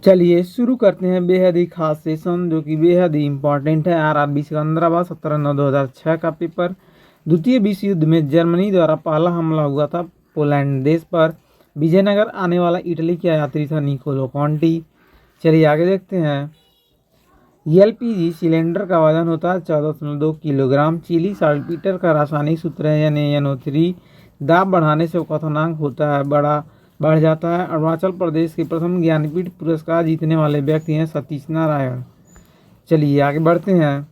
चलिए शुरू करते हैं बेहद ही खास सेशन जो कि बेहद ही इम्पोर्टेंट है। आरआरबी सिकंदराबाद 17/9/2006 का पेपर। द्वितीय विश्व युद्ध में जर्मनी द्वारा पहला हमला हुआ था पोलैंड देश पर। विजयनगर आने वाला इटली का यात्री था निकोलो कॉन्टी। चलिए आगे देखते हैं। एलपीजी सिलेंडर का वजन होता है 14.2 किलोग्राम। चिली साल्टपीटर का रासायनिक सूत्र है NaNO3। दाब बढ़ाने से क्वथनांक होता है बढ़ जाता है। अरुणाचल प्रदेश के प्रथम ज्ञानपीठ पुरस्कार जीतने वाले व्यक्ति हैं सतीश नारायण। चलिए आगे बढ़ते हैं।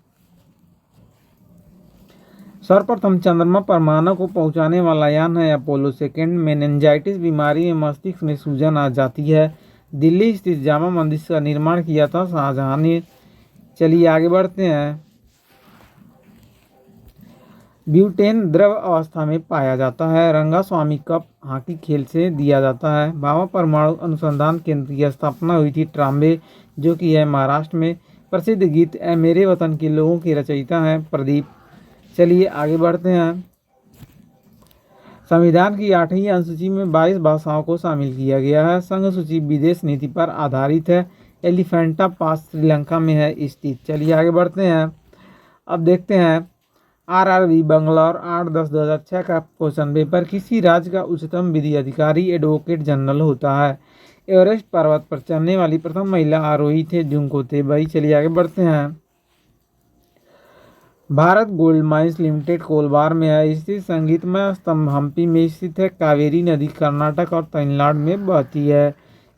सर्वप्रथम चंद्रमा पर मानव को पहुंचाने वाला यान है अपोलो 2। मेनिंजाइटिस बीमारी में मस्तिष्क में सूजन आ जाती है। दिल्ली स्थित जामा मस्जिद का निर्माण किया था शाहजहां ने। चलिए आगे बढ़ते हैं। ब्यूटेन द्रव अवस्था में पाया जाता है। रंगास्वामी कप हॉकी खेल से दिया जाता है। भाभा परमाणु अनुसंधान केंद्र की स्थापना हुई थी ट्राम्बे जो कि है महाराष्ट्र में। प्रसिद्ध गीत ए मेरे वतन के लोगों के रचयिता हैं प्रदीप। चलिए आगे बढ़ते हैं। संविधान की 8वीं अनुसूची में 22 भाषाओं को शामिल किया गया है। संघ सूची विदेश नीति पर आधारित है। एलिफेंटा पास श्रीलंका में है स्थित। चलिए आगे बढ़ते हैं। अब देखते हैं आरआरबी बंगलौर 8/10/2006 का क्वेश्चन पेपर। किसी राज्य का उच्चतम विधि अधिकारी एडवोकेट जनरल होता है। एवरेस्ट पर्वत पर चढ़ने वाली प्रथम महिला आरोही थे जुंको तेबई। चलिए आगे बढ़ते हैं। भारत गोल्ड माइंस लिमिटेड कोलवार में है स्थित। संगीतमय स्तंभ हम्पी में स्थित है। कावेरी नदी कर्नाटक और तमिलनाडु में बहती है।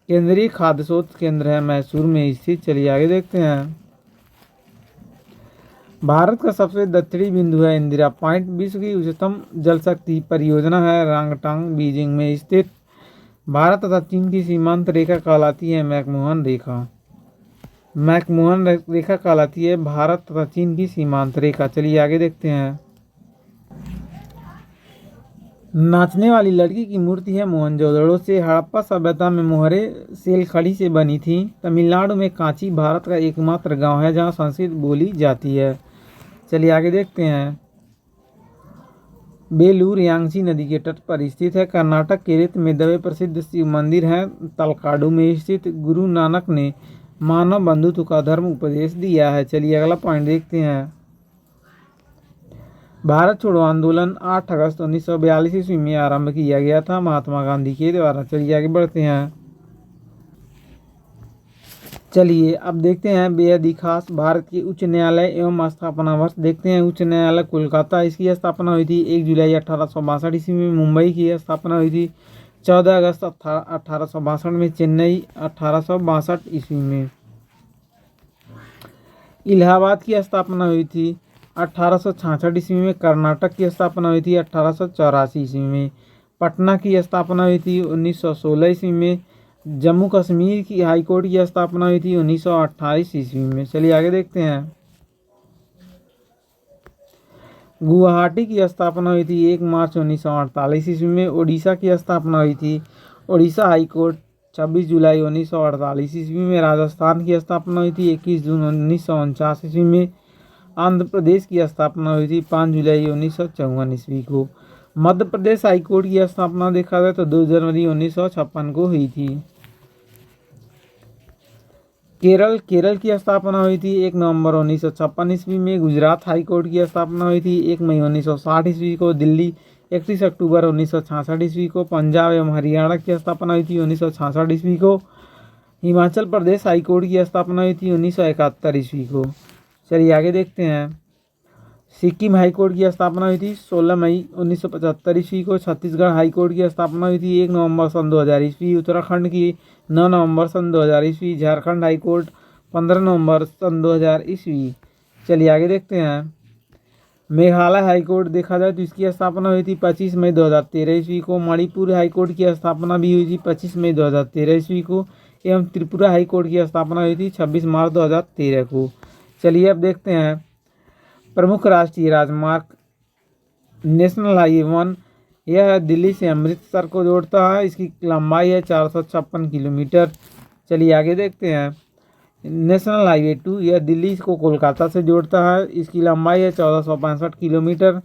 केंद्रीय खाद्य स्रोत केंद्र है मैसूर में स्थित। चलिए आगे देखते हैं। भारत का सबसे दक्षिणी बिंदु है इंदिरा पॉइंट। विश्व की उच्चतम जल शक्ति परियोजना है रांगटांग बीजिंग में स्थित। भारत तथा चीन की सीमांत रेखा कहलाती है मैकमोहन रेखा। मैकमोहन रेखा कहलाती है भारत तथा चीन की सीमांत रेखा। चलिए आगे देखते हैं। नाचने वाली लड़की की मूर्ति है मोहनजोदड़ो से। हड़प्पा सभ्यता में मोहरें सेलखड़ी से बनी थी। तमिलनाडु में कांची भारत का एकमात्र गांव है जहां संस्कृत बोली जाती है। चलिए आगे देखते हैं। बेलूर यांगची नदी के तट पर स्थित है। कर्नाटक के रेत में दबे प्रसिद्ध शिव मंदिर है तलकाडू में स्थित। गुरु नानक ने मानव बंधुत्व का धर्म उपदेश दिया है। चलिए अगला पॉइंट देखते हैं। भारत छोड़ो आंदोलन 8 अगस्त 1942 ईस्वी में आरंभ किया गया था महात्मा गांधी के द्वारा। चलिए आगे बढ़ते हैं। चलिए अब देखते हैं बेहद ही खास भारत के उच्च न्यायालय एवं स्थापना वर्ष देखते हैं। उच्च न्यायालय कोलकाता इसकी स्थापना हुई थी 1 जुलाई 1862 ईस्वी में। मुंबई की स्थापना हुई थी 14 अगस्त 1862 में। चेन्नई 1862 ईस्वी में। इलाहाबाद की स्थापना हुई थी 1866 ईस्वी में। कर्नाटक की स्थापना हुई थी 1884 ईस्वी में। पटना की स्थापना हुई थी 1916 ईस्वी में। जम्मू कश्मीर की हाईकोर्ट की स्थापना हुई थी 1928 ईस्वी में। चलिए आगे देखते हैं। गुवाहाटी की स्थापना हुई थी 1 मार्च 1948 ईस्वी में। उड़ीसा की स्थापना हुई थी उड़ीसा हाईकोर्ट 26 जुलाई 1948 ईस्वी में। राजस्थान की स्थापना हुई थी 21 जून 1949 ईस्वी में। आंध्र प्रदेश की स्थापना हुई थी 5 जुलाई 1954 ईस्वी को। मध्य प्रदेश हाईकोर्ट की स्थापना देखा जाए तो 2 जनवरी 1956 को हुई थी। केरल की स्थापना हुई थी 1 नवंबर 1956 ईस्वी में। गुजरात हाईकोर्ट की स्थापना हुई थी 1 मई 1960 ईस्वी को। दिल्ली 31 अक्टूबर 1966 ईस्वी को। पंजाब एवं हरियाणा की स्थापना हुई थी 1966 ईस्वी को। हिमाचल प्रदेश हाईकोर्ट की स्थापना हुई थी 1971 ईस्वी को। चलिए आगे देखते हैं। सिक्किम हाईकोर्ट की स्थापना हुई थी 16 मई 1975 ईस्वी को। छत्तीसगढ़ हाईकोर्ट की स्थापना हुई थी 1 नवंबर सन 2000 ईस्वी। उत्तराखंड की 9 नवंबर सन 2000 ईस्वी। झारखंड हाईकोर्ट 15 नवंबर सन 2000 ईस्वी। चलिए आगे देखते हैं। मेघालय हाईकोर्ट देखा जाए तो इसकी स्थापना हुई थी 25 मई 2013 ईस्वी को। मणिपुर हाईकोर्ट की स्थापना भी हुई थी 25 मई 2013 ईस्वी को। एवं त्रिपुरा हाईकोर्ट की स्थापना हुई थी 26 मार्च 2013 को। चलिए अब देखते हैं। प्रमुख राष्ट्रीय राजमार्ग नेशनल हाईवे 1 यह दिल्ली से अमृतसर को जोड़ता है। इसकी लंबाई है 456 किलोमीटर। चलिए आगे देखते हैं। नेशनल हाईवे 2 यह दिल्ली को कोलकाता से जोड़ता है। इसकी लंबाई है 1465 किलोमीटर।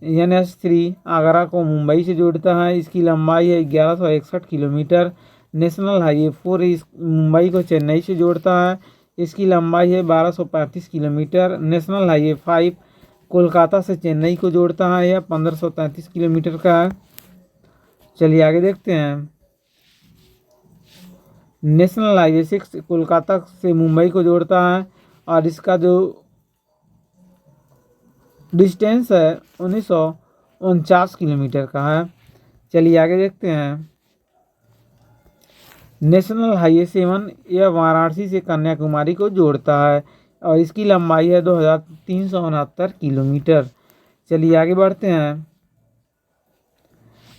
NH3 आगरा को मुंबई से जोड़ता है। इसकी लंबाई है 1161 किलोमीटर। नेशनल हाईवे 4 इस मुंबई को चेन्नई से जोड़ता है, इसकी लंबाई है 1235 किलोमीटर। नेशनल हाईवे 5 कोलकाता से चेन्नई को जोड़ता है, यह 1533 किलोमीटर का है। चलिए आगे देखते हैं। नेशनल हाईवे 6 कोलकाता से मुंबई को जोड़ता है और इसका जो डिस्टेंस है 1949 किलोमीटर का है। चलिए आगे देखते हैं। नेशनल हाईवे 7 यह वाराणसी से कन्याकुमारी को जोड़ता है और इसकी लंबाई है 2369 किलोमीटर। चलिए आगे बढ़ते हैं।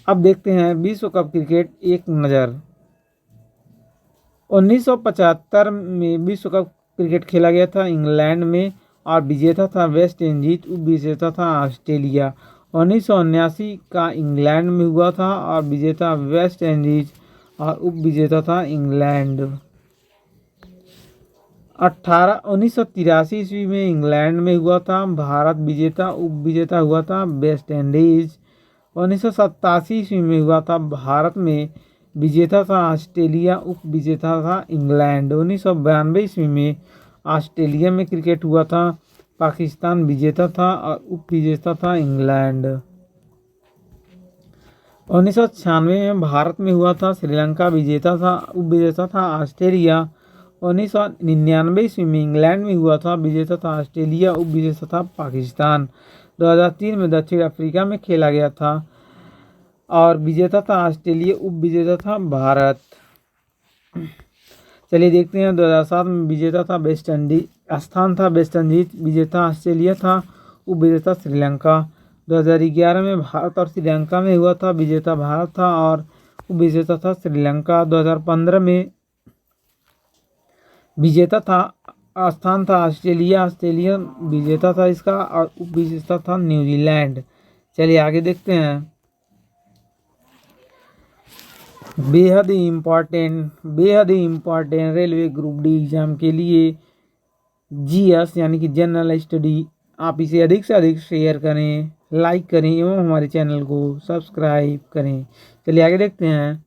अब देखते हैं विश्व कप क्रिकेट एक नज़र। 1975 में विश्व कप क्रिकेट खेला गया था इंग्लैंड में और विजेता था वेस्ट इंडीज, उप विजेता था ऑस्ट्रेलिया। 1979 का इंग्लैंड में हुआ था और विजेता वेस्ट इंडीज और उप विजेता था इंग्लैंड। 1983 ईस्वी में इंग्लैंड में हुआ था भारत विजेता, उप विजेता हुआ था वेस्ट इंडीज। 1987 ईस्वी में हुआ था भारत में विजेता था ऑस्ट्रेलिया, उप विजेता था इंग्लैंड। 1992 ईस्वी में ऑस्ट्रेलिया में क्रिकेट हुआ था, पाकिस्तान विजेता था और उप विजेता था इंग्लैंड। 1996 में भारत में हुआ था, श्रीलंका विजेता था, उप विजेता था ऑस्ट्रेलिया। 1999 ईस्वी में इंग्लैंड में हुआ था, विजेता था ऑस्ट्रेलिया, उप विजेता था पाकिस्तान। 2003 में दक्षिण अफ्रीका में खेला गया था और विजेता था ऑस्ट्रेलिया, उप विजेता था भारत। चलिए देखते हैं। 2007 में विजेता था वेस्ट इंडीज, स्थान था वेस्ट इंडीज, विजेता ऑस्ट्रेलिया था, उप विजेता श्रीलंका। 2011 में भारत और श्रीलंका में हुआ था, विजेता भारत था और उप विजेता था श्रीलंका। 2015 में विजेता था, स्थान था ऑस्ट्रेलिया, ऑस्ट्रेलिया विजेता था इसका और उप विजेता था न्यूजीलैंड। चलिए आगे देखते हैं। बेहद ही important railway group D exam के लिए जीएस यानी कि जनरल स्टडी, आप इसे अधिक से अधिक शेयर करें, लाइक करें एवं हमारे चैनल को सब्सक्राइब करें। चलिए आगे देखते हैं।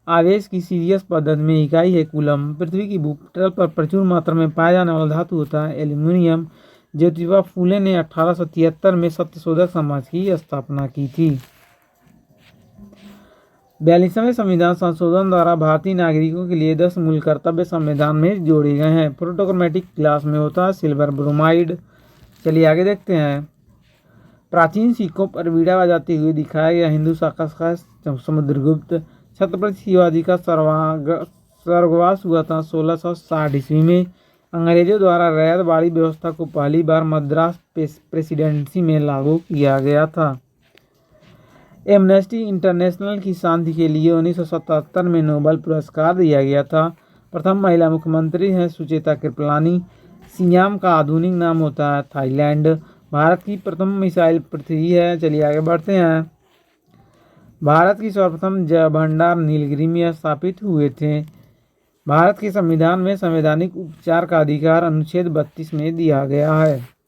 आवेश की सीरियस पद्धति में इकाई है कूलम। पृथ्वी की भूपटल पर प्रचुर मात्रा में पाया जाने वाला धातु होता है एल्यूमिनियम। ज्योतिबा फूले ने 1873 में सत्यशोधक समाज की स्थापना की थी। 42वें संविधान संशोधन द्वारा भारतीय नागरिकों के लिए 10 मूल कर्तव्य संविधान में जोड़े गए हैं। प्रोटोक्रोमेटिक ग्लास में होता है सिल्वर ब्रोमाइड। चलिए आगे देखते हैं। प्राचीन सिक्कों पर बीड़ा बजाते हुए दिखाया गया हिंदू शासक का समुद्रगुप्त। छत्रपति शिवाजी का स्वर्गवास हुआ था 1660 ईस्वी में। अंग्रेजों द्वारा रैयतवाड़ी व्यवस्था को पहली बार मद्रास प्रेसिडेंसी में लागू किया गया था। एमनेस्टी इंटरनेशनल की शांति के लिए 1977 में नोबेल पुरस्कार दिया गया था। प्रथम महिला मुख्यमंत्री हैं सुचेता कृपलानी। सियाम का आधुनिक नाम होता है थाईलैंड। भारत की प्रथम मिसाइल पृथ्वी है। चलिए आगे बढ़ते हैं। भारत की सर्वप्रथम जल भंडार नीलगिरी में स्थापित हुए थे। भारत के संविधान में संवैधानिक उपचार का अधिकार अनुच्छेद 32 में दिया गया है।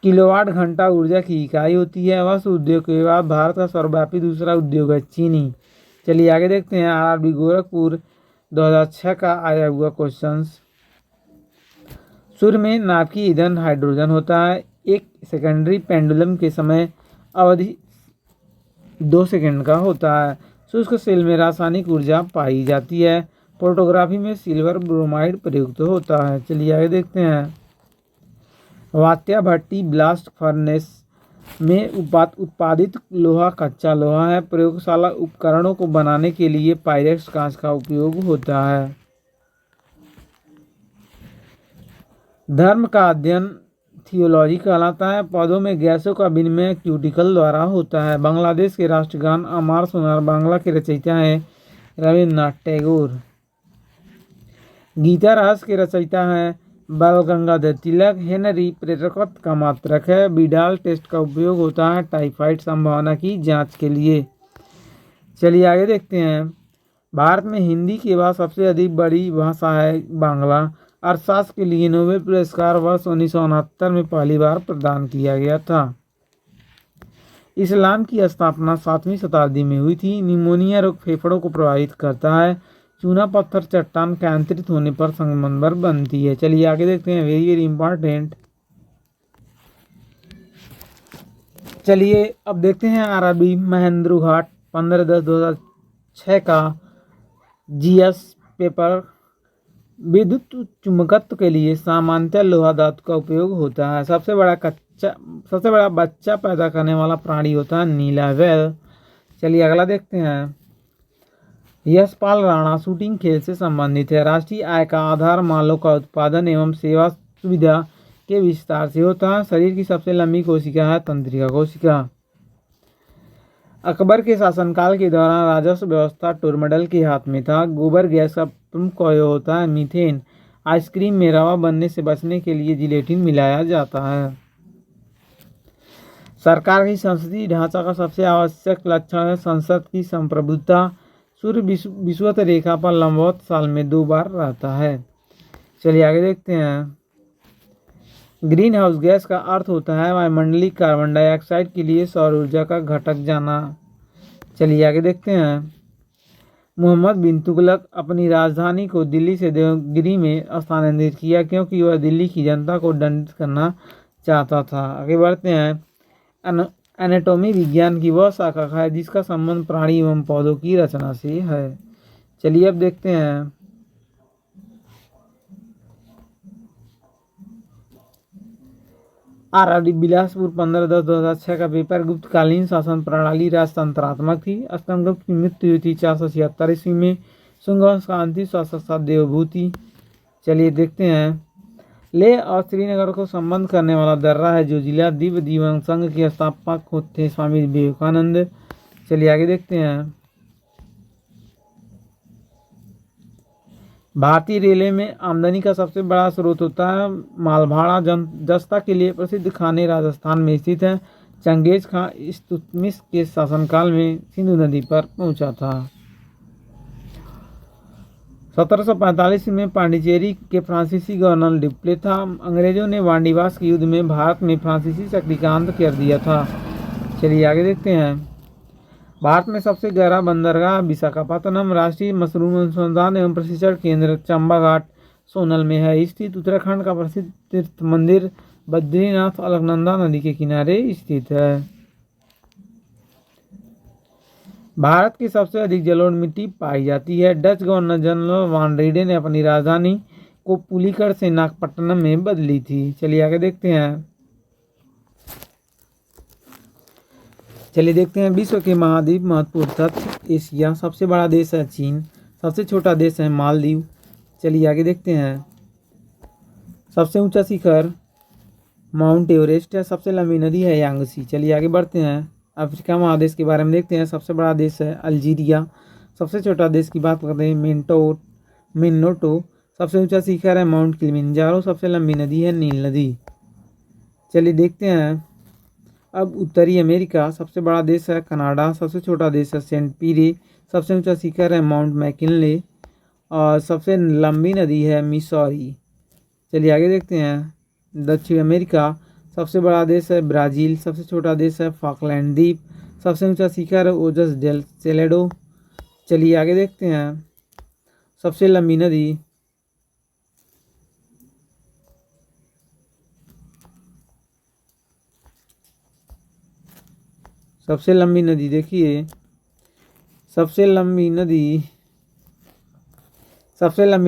किलोवाट घंटा ऊर्जा की इकाई होती है। वस्त्र उद्योग के बाद भारत का सर्वव्यापी दूसरा उद्योग है चीनी। चलिए आगे देखते हैं। आरआरबी गोरखपुर 2006 का आया हुआ क्वेश्चन। सूर्य में नाभिकीय ईंधन हाइड्रोजन होता है। एक सेकेंडरी पेंडुलम के समय अवधि 2 सेकंड का होता है। शुष्क सेल में रासायनिक ऊर्जा पाई जाती है। फोटोग्राफी में सिल्वर ब्रोमाइड प्रयुक्त होता है। चलिए आगे देखते हैं। वात्या भट्टी ब्लास्ट फर्नेस में उत्पादित लोहा कच्चा लोहा है। प्रयोगशाला उपकरणों को बनाने के लिए पायरेक्स कांच का उपयोग होता है। धर्म का अध्ययन थियोलॉजी कहलाता है। पौधों में गैसों का विनिमय क्यूटिकल द्वारा होता है। बांग्लादेश के राष्ट्रगान अमार सोनार बांग्ला के रचयिता हैं रविन्द्रनाथ टैगोर। गीता रहस्य के रचयिता हैं बाल गंगाधर तिलक। हेनरी प्रेरकत्व का मात्रक है। बिडाल टेस्ट का उपयोग होता है टाइफाइड संभावना की जांच के लिए। चलिए आगे देखते हैं। भारत में हिंदी के बाद सबसे अधिक बड़ी भाषा है बांग्ला। अर्थशास्त्र के लिए नोबेल पुरस्कार वर्ष 1969 में पहली बार प्रदान किया गया था। इस्लाम की स्थापना 7वीं शताब्दी में हुई थी। निमोनिया रोग फेफड़ों को प्रभावित करता है। चूना पत्थर चट्टान केंद्रित होने पर संगमरमर बनती है। चलिए आगे देखते हैं, वेरी वेरी इंपॉर्टेंट। चलिए अब देखते हैं आरआरबी महेंद्रू घाट 15/10/2006 का जीएस पेपर। विद्युत चुंबकत्व के लिए सामान्यतः लोहा धातु का उपयोग होता है। सबसे बड़ा बच्चा पैदा करने वाला प्राणी होता है नीला व्हेल। चलिए अगला देखते हैं। यशपाल राणा शूटिंग खेल से संबंधित है। राष्ट्रीय आय का आधार मालों का उत्पादन एवं सेवा सुविधा के विस्तार से होता है। शरीर की सबसे लंबी कोशिका है तंत्रिका कोशिका। अकबर के शासनकाल के दौरान राजस्व व्यवस्था टोरमडल के हाथ में था। गोबर गैस का प्रमुख अवयव होता है मीथेन। आइसक्रीम में रवा बनने से बचने के लिए जिलेटिन मिलाया जाता है। सरकार की संसदीय ढांचा का सबसे आवश्यक लक्षण है संसद की संप्रभुता। सूर्य विषुवत रेखा पर लंबवत साल में 2 बार रहता है। चलिए आगे देखते हैं। ग्रीन हाउस गैस का अर्थ होता है वायुमंडलीय कार्बन डाइऑक्साइड के लिए सौर ऊर्जा का घटक जाना। चलिए आगे देखते हैं। मोहम्मद बिन तुगलक अपनी राजधानी को दिल्ली से देवगिरी में स्थानांतरित किया क्योंकि वह दिल्ली की जनता को दंडित करना चाहता था। आगे बढ़ते हैं। एनाटॉमी विज्ञान की वह शाखा है जिसका संबंध प्राणी एवं पौधों की रचना से है। चलिए अब देखते हैं। आरआरबी बिलासपुर 15/10/2006 का पेपर। गुप्तकालीन शासन प्रणाली राजतंत्रात्मक थी। स्तंभगुप्त की मृत्यु हुई थी 476 ईस्वी में। शुंग वंश का अंतिम शासक देवभूति। चलिए देखते हैं। लेह और श्रीनगर को संबंध करने वाला दर्रा है जो जिला दिव्य दीवन संघ के स्थापक थे स्वामी विवेकानंद। चलिए आगे देखते हैं। भारतीय रेलवे में आमदनी का सबसे बड़ा स्रोत होता है मालभाड़ा। जस्ता के लिए प्रसिद्ध खाने राजस्थान में स्थित है। चंगेज खां इल्तुतमिश के शासनकाल में सिंधु नदी पर पहुंचा था। 1745 में पांडिचेरी के फ्रांसीसी गवर्नर डिप्ले था। अंग्रेजों ने वांडीवास के युद्ध में भारत में फ्रांसीसी शक्ति का अंत कर दिया था। चलिए आगे देखते हैं। भारत में सबसे गहरा बंदरगाह विशाखापत्तनम। राष्ट्रीय मशरूम अनुसंधान एवं प्रशिक्षण केंद्र चंबा घाट सोनल में है स्थित। उत्तराखंड का प्रसिद्ध तीर्थ मंदिर बद्रीनाथ अलकनंदा नदी के किनारे स्थित है। भारत की सबसे अधिक जलोढ़ मिट्टी पाई जाती है। डच गवर्नर जनरल वान रीडे ने अपनी राजधानी को पुलिकड़ से नागपट्टनम में बदली थी। चलिए आगे देखते हैं। विश्व के महाद्वीप महत्वपूर्ण तथ्य। एशिया सबसे बड़ा देश है चीन। सबसे छोटा देश है मालदीव। चलिए आगे देखते हैं। सबसे ऊंचा शिखर माउंट एवरेस्ट है। सबसे लंबी नदी है यांगसी। चलिए आगे बढ़ते हैं। अफ्रीका महादेश के बारे में देखते हैं। सबसे बड़ा देश है अल्जीरिया। सबसे छोटा देश की बात करते हैं मिनोटो। सबसे ऊंचा शिखर है माउंट किलिमंजारो। सबसे लंबी नदी है नील नदी। चलिए देखते हैं। अब उत्तरी अमेरिका। सबसे बड़ा देश है कनाडा। सबसे छोटा देश है सेंट पीरे। सबसे ऊंचा शिखर है माउंट मैकिनले और सबसे लंबी नदी है मिसौरी। चलिए आगे देखते हैं। दक्षिण अमेरिका। सबसे बड़ा देश है ब्राज़ील। सबसे छोटा देश है फॉकलैंड द्वीप। सबसे ऊंचा शिखर है ओजस डेल सेलेडो। चलिए आगे देखते हैं। सबसे लंबी नदी देखिए सबसे लंबी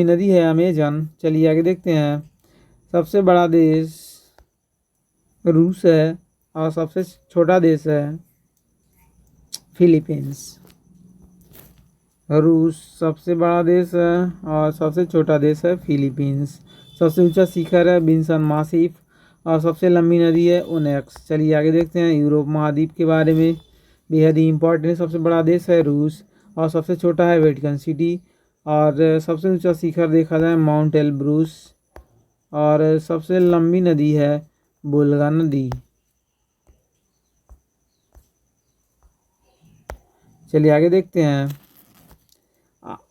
नदी है अमेजन। चलिए आगे देखते हैं। सबसे बड़ा देश रूस है और सबसे छोटा देश है फिलीपींस। रूस सबसे बड़ा देश है और सबसे छोटा देश है फिलीपींस। सबसे ऊंचा शिखर है विंसन मासिफ और सबसे लंबी नदी है ओनेक्स। चलिए आगे देखते हैं। यूरोप महाद्वीप के बारे में बेहद ही इंपॉर्टेंट। सबसे बड़ा देश है रूस और सबसे छोटा है वेटिकन सिटी और सबसे ऊंचा शिखर देखा जाए माउंट एलब्रूस और सबसे लंबी नदी है वोल्गा नदी। चलिए आगे देखते हैं।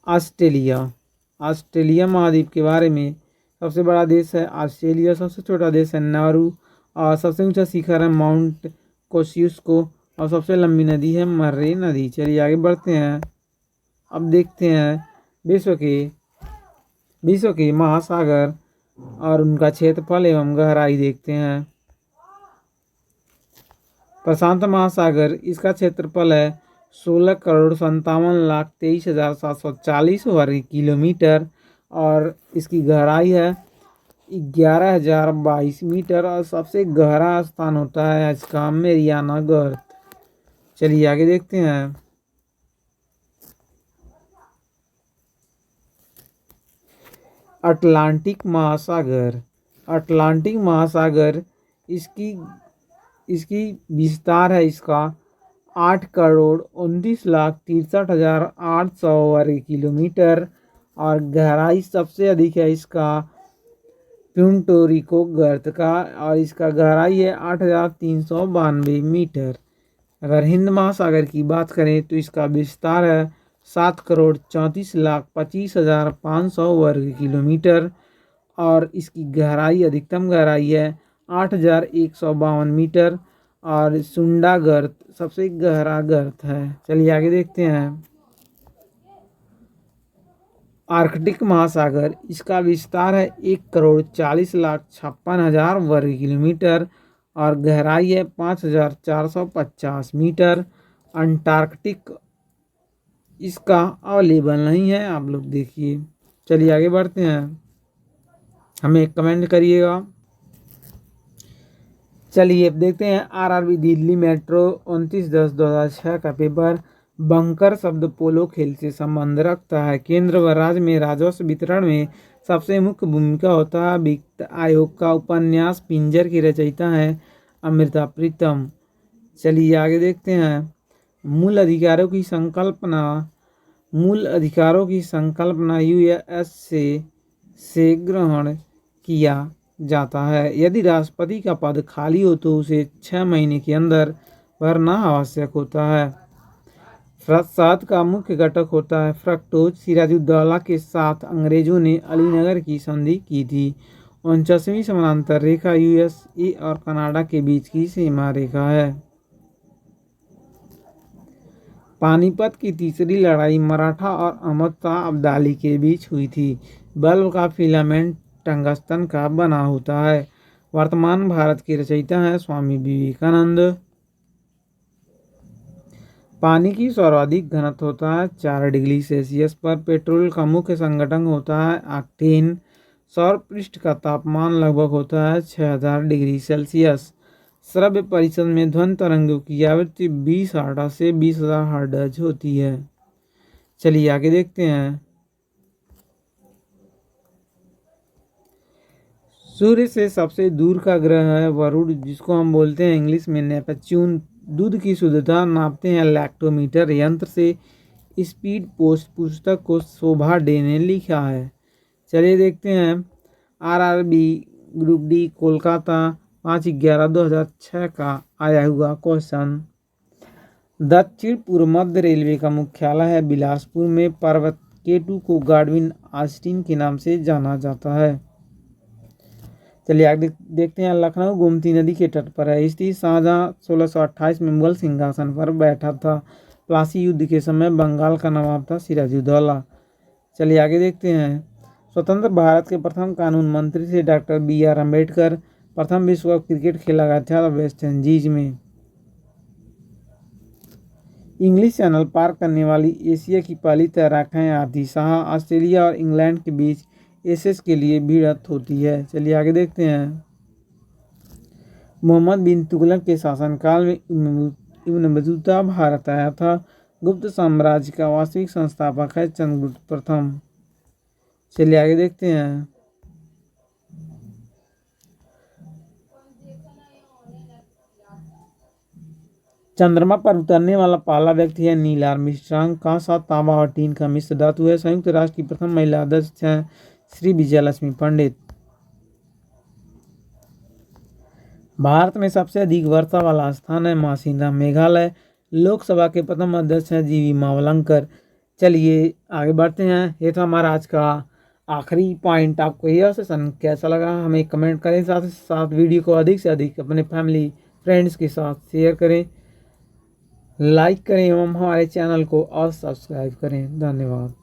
ऑस्ट्रेलिया महाद्वीप के बारे में सबसे बड़ा देश है ऑस्ट्रेलिया। सबसे छोटा देश है नारू और सबसे ऊंचा शिखर है माउंट कोसियुस्को और सबसे लंबी नदी है मर्रे नदी। चलिए आगे बढ़ते हैं। अब देखते हैं विश्व के महासागर और उनका क्षेत्रफल एवं गहराई देखते हैं। प्रशांत महासागर, इसका क्षेत्रफल है 16,57,23,740 वर्ग किलोमीटर और इसकी गहराई है 11,022 मीटर और सबसे गहरा स्थान होता है इसका मेरियाना गर्त। चलिए आगे देखते हैं। अटलांटिक महासागर, अटलांटिक महासागर इसकी विस्तार है इसका 8,29,63,800 वर्ग किलोमीटर और गहराई सबसे अधिक है इसका प्यूर्टो रिको गर्त का और इसका गहराई है 8,392 मीटर। अगर हिंद महासागर की बात करें तो इसका विस्तार है 7,34,25,500 वर्ग किलोमीटर और इसकी गहराई अधिकतम गहराई है 8,152 मीटर और सुंडा गर्त सबसे गहरा गर्त है। चलिए आगे देखते हैं। आर्कटिक महासागर, इसका विस्तार है 1,40,56,000 वर्ग किलोमीटर और गहराई है 5,450 मीटर। अंटार्कटिक इसका अवेलेबल नहीं है, आप लोग देखिए। चलिए आगे बढ़ते हैं, हमें कमेंट करिएगा। चलिए अब देखते हैं आरआरबी दिल्ली मेट्रो 29/10/2006 का पेपर। बंकर शब्द पोलो खेल से संबंध रखता है। केंद्र व राज्य में राजस्व वितरण में सबसे मुख्य भूमिका होता है। वित्त आयोग का उपन्यास पिंजर की रचयिता है अमृता प्रीतम। चलिए आगे देखते हैं। मूल अधिकारों की संकल्पना यूएस से ग्रहण किया जाता है। यदि राष्ट्रपति का पद खाली हो तो उसे 6 महीने के अंदर भरना आवश्यक होता है। शहद का मुख्य घटक होता है फ्रक्टोज। सिराजुद्दौला के साथ अंग्रेजों ने अलीनगर की संधि की थी। 49वीं समानांतर रेखा यूएसए और कनाडा के बीच की सीमा रेखा है। पानीपत की तीसरी लड़ाई मराठा और अहमद शाह अब्दाली के बीच हुई थी। बल्ब का फिलामेंट टंगस्टन का बना होता है। वर्तमान भारत के रचयिता हैं स्वामी विवेकानंद। पानी की सर्वाधिक घनत्व होता है 4 डिग्री सेल्सियस पर। पेट्रोल का मुख्य संघटक होता है ऑक्टेन। सौर पृष्ठ का तापमान लगभग होता है 6,000 डिग्री सेल्सियस। श्रव्य परिसर में ध्वनि तरंगों की आवृत्ति 20 हर्ट्ज से 20,000 हर्ट्ज होती है। चलिए आगे देखते हैं। सूर्य से सबसे दूर का ग्रह है वरुण, जिसको हम बोलते हैं इंग्लिश में नेपच्यून। दूध की शुद्धता नापते हैं लैक्टोमीटर यंत्र से। स्पीड पोस्ट पुस्तक को शोभा डे ने लिखा है। चलिए देखते हैं। आरआरबी ग्रुप डी कोलकाता 5/11/2006 का आया हुआ क्वेश्चन। दक्षिण पूर्व मध्य रेलवे का मुख्यालय है बिलासपुर में। पर्वत केटू को गाडविन ऑस्टिन के नाम से जाना जाता है। चलिए आगे देखते हैं। लखनऊ गोमती नदी के तट पर है स्थित। शाहजहां 1628 में मुगल सिंहासन पर बैठा था। प्लासी युद्ध के समय बंगाल का नवाब था सिराजुद्दौला। चलिए आगे देखते हैं। स्वतंत्र भारत के प्रथम कानून मंत्री थे डॉक्टर BR अम्बेडकर। प्रथम विश्व कप क्रिकेट खेला गया था वेस्ट इंडीज में। इंग्लिश चैनल पार करने वाली एशिया की पहली तैराक हैं आरती शाह। ऑस्ट्रेलिया और इंग्लैंड के बीच एशेज के लिए भिड़ंत होती है। चलिए आगे देखते हैं। मोहम्मद बिन तुगलक के शासनकाल में इब्न बतूता भारत आया था। गुप्त साम्राज्य का वास्तविक संस्थापक है चंद्रगुप्त प्रथम। चलिए आगे देखते हैं। चंद्रमा पर उतरने वाला पहला व्यक्ति है नील आर्मस्ट्रांग। कांसा, तांबा और टीन का मिश्र धातु है। संयुक्त राष्ट्र की प्रथम महिला अध्यक्ष हैं श्री विजयलक्ष्मी पंडित। भारत में सबसे अधिक वर्षा वाला स्थान है मासिंगा मेघालय। लोकसभा के प्रथम अध्यक्ष हैं जीवी मावलंकर। चलिए आगे बढ़ते हैं। ये था हमारा आज का आखिरी पॉइंट। आपको यह सेशन कैसा लगा हमें कमेंट करें। साथ ही साथ वीडियो को अधिक से अधिक अपने फैमिली फ्रेंड्स के साथ शेयर करें। लाइक करें एवं हमारे चैनल को और सब्सक्राइब करें। धन्यवाद।